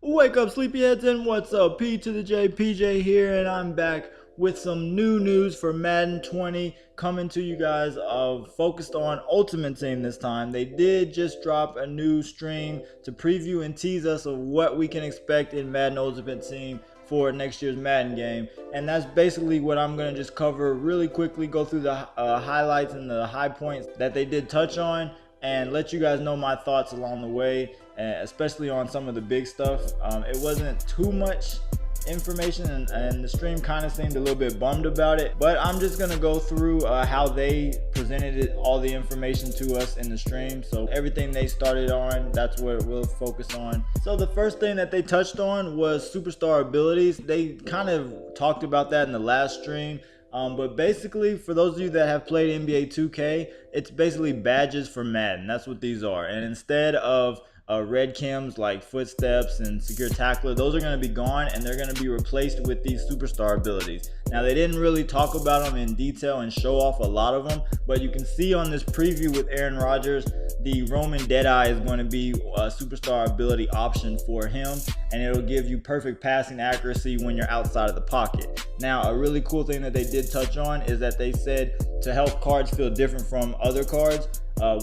Wake up, sleepyheads, and what's up? P to the J, PJ here, and I'm back with some new news for Madden 20 coming to you guys focused on Ultimate Team this time. They did just drop a new stream to preview and tease us of what we can expect in Madden Ultimate Team for next year's Madden game, and that's basically what I'm going to just cover really quickly, go through the highlights and the high points that they did touch on, and let you guys know my thoughts along the way, especially on some of the big stuff. It wasn't too much information, and the stream kind of seemed a little bit bummed about it, but I'm just gonna go through how they presented it, all the information to us in the stream. So everything they started on, that's what we'll focus on. So the first thing that they touched on was superstar abilities. They kind of talked about that in the last stream. But basically, for those of you that have played NBA 2K, it's basically badges for Madden. That's what these are. And instead of red chems like footsteps and secure tackler, those are going to be gone, and they're going to be replaced with these superstar abilities. Now, they didn't really talk about them in detail and show off a lot of them, but you can see on this preview with Aaron Rodgers, the Roman Deadeye is going to be a superstar ability option for him, and it'll give you perfect passing accuracy when you're outside of the pocket. Now, a really cool thing that they did touch on is that they said to help cards feel different from other cards,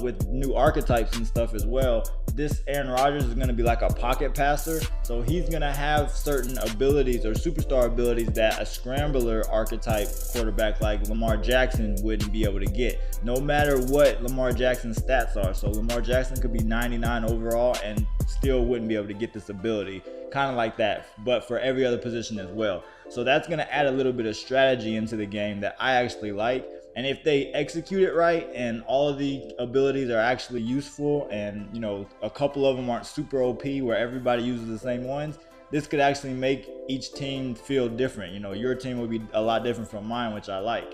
with new archetypes and stuff as well, this Aaron Rodgers is going to be like a pocket passer, so he's going to have certain abilities or superstar abilities that a scrambler archetype quarterback like Lamar Jackson wouldn't be able to get, no matter what Lamar Jackson's stats are. So Lamar Jackson could be 99 overall and still wouldn't be able to get this ability, kind of like that, but for every other position as well. So that's going to add a little bit of strategy into the game that I actually like. And if they execute it right and all of the abilities are actually useful, and you know, a couple of them aren't super OP where everybody uses the same ones, this could actually make each team feel different. You know, your team will be a lot different from mine, which I like.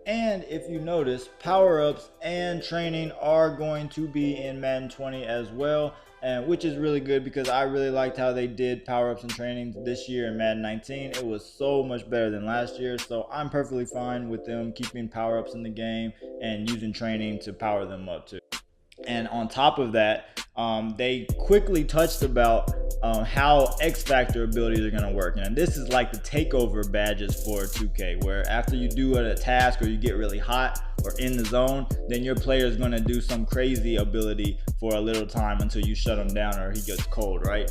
And if you notice, power-ups and training are going to be in Madden 20 as well, and which is really good because I really liked how they did power-ups and trainings this year in Madden 19. It was so much better than last year, so I'm perfectly fine with them keeping power-ups in the game and using training to power them up too. And on top of that, they quickly touched about how XFactor abilities are going to work. And this is like the takeover badges for 2K, where after you do a task or you get really hot or in the zone, then your player is going to do some crazy ability for a little time until you shut him down or he gets cold, right?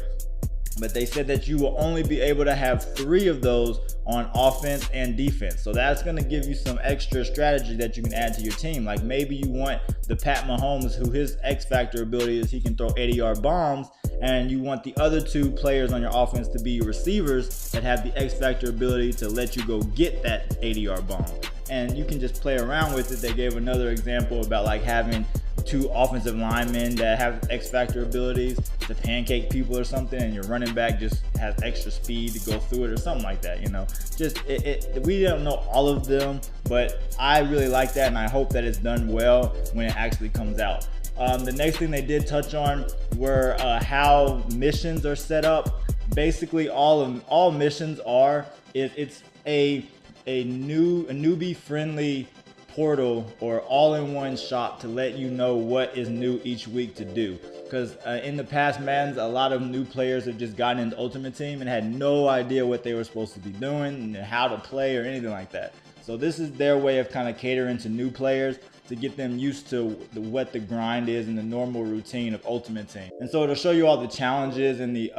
But they said that you will only be able to have 3 of those on offense and defense. So that's going to give you some extra strategy that you can add to your team. Like maybe you want the Pat Mahomes, who his X Factor ability is he can throw 80-yard bombs, and you want the other 2 players on your offense to be receivers that have the X Factor ability to let you go get that 80-yard bomb. And you can just play around with it. They gave another example about like having 2 offensive linemen that have X-Factor abilities to pancake people or something, and your running back just has extra speed to go through it or something like that, you know. Just we don't know all of them, but I really like that, and I hope that it's done well when it actually comes out. The next thing they did touch on were how missions are set up. Basically, all missions are it's a newbie friendly portal or all-in-one shop to let you know what is new each week to do, because in the past Madden's, a lot of new players have just gotten into Ultimate Team and had no idea what they were supposed to be doing and how to play or anything like that. So this is their way of kind of catering to new players to get them used to what the grind is and the normal routine of Ultimate Team. And so it'll show you all the challenges and the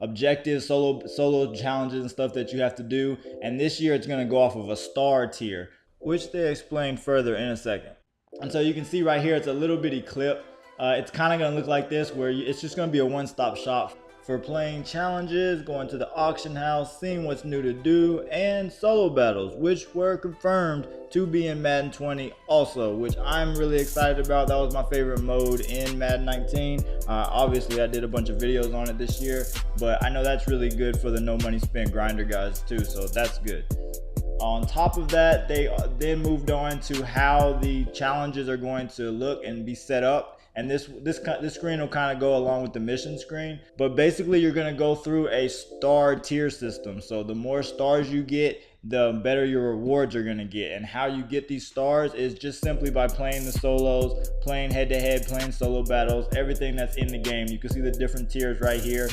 objectives, solo challenges and stuff that you have to do. And this year it's going to go off of a star tier, which they explain further in a second. And so you can see right here, it's a little bitty clip. It's kind of going to look like this, where it's just going to be a one-stop shop for playing challenges, going to the auction house, seeing what's new to do, and solo battles, which were confirmed to be in Madden 20 also, which I'm really excited about. That was my favorite mode in Madden 19. Obviously, I did a bunch of videos on it this year, but I know that's really good for the no money spent grinder guys too, so that's good. On top of that, they then moved on to how the challenges are going to look and be set up. And this screen will kind of go along with the mission screen. But basically, you're going to go through a star tier system. So the more stars you get the better your rewards are going to get. And how you get these stars is just simply by playing the solos, playing head-to-head, playing solo battles, everything that's in the game. You can see the different tiers right here.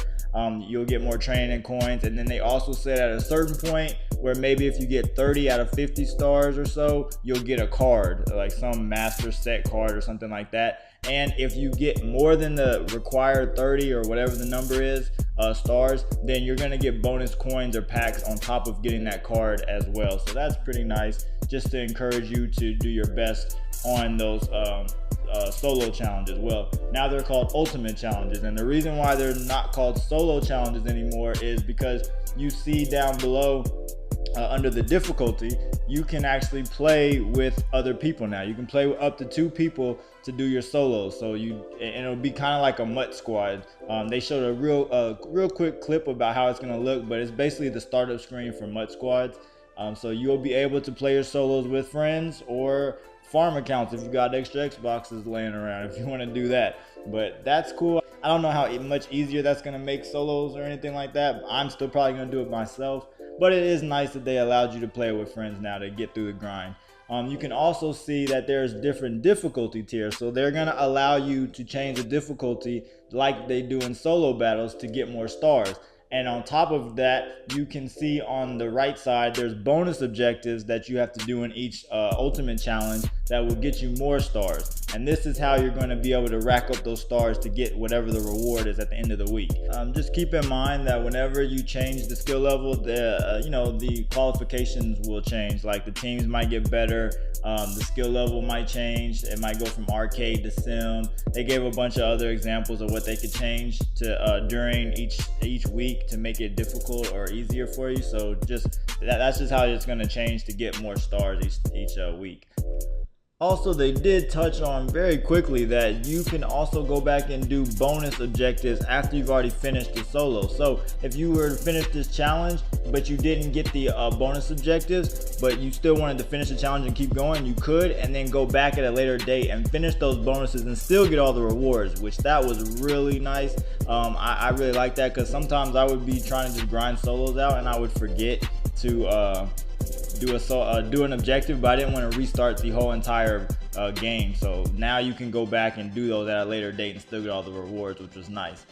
You'll get more training and coins, and then they also said at a certain point where maybe if you get 30 out of 50 stars or so, you'll get a card, like some master set card or something like that. And if you get more than the required 30 or whatever the number is stars, then you're gonna get bonus coins or packs on top of getting that card as well. So that's pretty nice, just to encourage you to do your best on those solo challenges. Well, now they're called ultimate challenges, and the reason why they're not called solo challenges anymore is because you see down below under the difficulty, you can actually play with other people now. You can play with up to 2 people to do your solos. So and it'll be kind of like a MUT squad. They showed a real quick clip about how it's gonna look, but it's basically the startup screen for MUT squads. So you'll be able to play your solos with friends or farm accounts if you got extra Xboxes laying around, if you want to do that. But that's cool. I don't know how much easier that's gonna make solos or anything like that. I'm still probably gonna do it myself, but it is nice that they allowed you to play with friends now to get through the grind. You can also see that there's different difficulty tiers, so they're gonna allow you to change the difficulty like they do in solo battles to get more stars. And on top of that, you can see on the right side, there's bonus objectives that you have to do in each ultimate challenge that will get you more stars. And this is how you're going to be able to rack up those stars to get whatever the reward is at the end of the week. Just keep in mind that whenever you change the skill level, the qualifications will change. Like the teams might get better, the skill level might change. It might go from arcade to sim. They gave a bunch of other examples of what they could change to during each week to make it difficult or easier for you. So that's just how it's going to change to get more stars each week. Also, they did touch on very quickly that you can also go back and do bonus objectives after you've already finished the solo. So if you were to finish this challenge but you didn't get the bonus objectives, but you still wanted to finish the challenge and keep going, you could, and then go back at a later date and finish those bonuses and still get all the rewards, which that was really nice. I really like that, because sometimes I would be trying to just grind solos out and I would forget to do an objective, but I didn't want to restart the whole entire game. So now you can go back and do those at a later date and still get all the rewards, which was nice.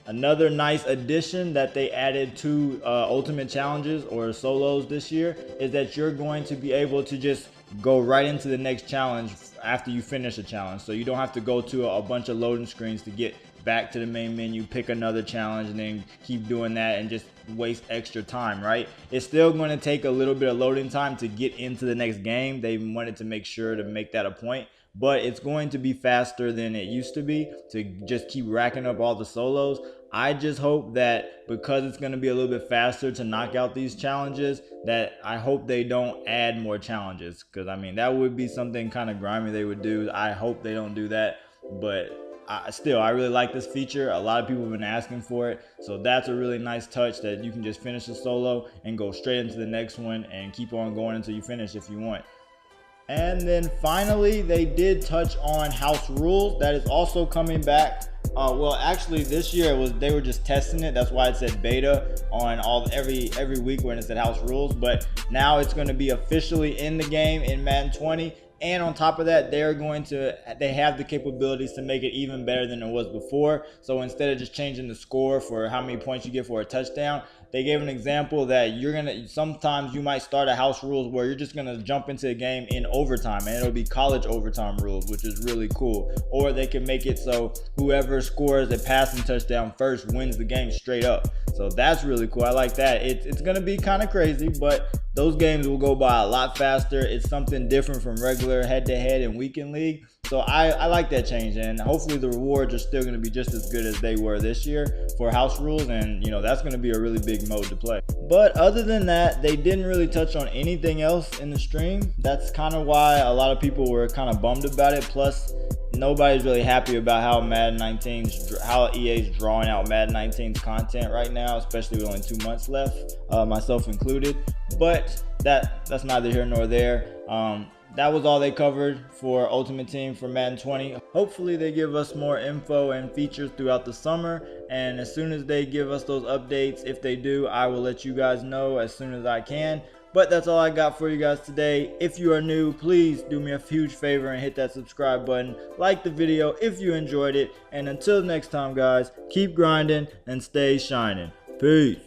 Another nice addition that they added to ultimate challenges or solos this year is that you're going to be able to just go right into the next challenge after you finish a challenge. So you don't have to go to a bunch of loading screens to get back to the main menu, pick another challenge, and then keep doing that and just waste extra time, right? It's still going to take a little bit of loading time to get into the next game. They wanted to make sure to make that a point, but it's going to be faster than it used to be to just keep racking up all the solos. I just hope that because it's going to be a little bit faster to knock out these challenges, that I hope they don't add more challenges, because I mean that would be something kind of grimy they would do. I hope they don't do that, but I really like this feature. A lot of people have been asking for it, so that's a really nice touch, that you can just finish a solo and go straight into the next one and keep on going until you finish if you want. And then finally, they did touch on house rules. That is also coming back. Well, actually, this year they were just testing it. That's why it said beta on every week when it said house rules. But now it's going to be officially in the game in Madden 20. And on top of that, they have the capabilities to make it even better than it was before. So instead of just changing the score for how many points you get for a touchdown, they gave an example that sometimes you might start a house rules where you're just gonna jump into a game in overtime, and it'll be college overtime rules, which is really cool. Or they can make it so whoever scores a passing touchdown first wins the game straight up. So that's really cool. I like that. It's gonna be kind of crazy, but those games will go by a lot faster. It's something different from regular head-to-head and weekend league. So I like that change, and hopefully the rewards are still going to be just as good as they were this year for house rules, and that's going to be a really big mode to play. But other than that, they didn't really touch on anything else in the stream. That's kind of why a lot of people were kind of bummed about it. Plus, nobody's really happy about how EA's drawing out Madden 19's content right now, especially with only 2 months left, myself included. But that's neither here nor there. That was all they covered for Ultimate Team for Madden 20. Hopefully they give us more info and features throughout the summer, and as soon as they give us those updates, if they do, I will let you guys know as soon as I can. But that's all I got for you guys today. If you are new, please do me a huge favor and hit that subscribe button. Like the video if you enjoyed it. And until next time, guys, keep grinding and stay shining. Peace.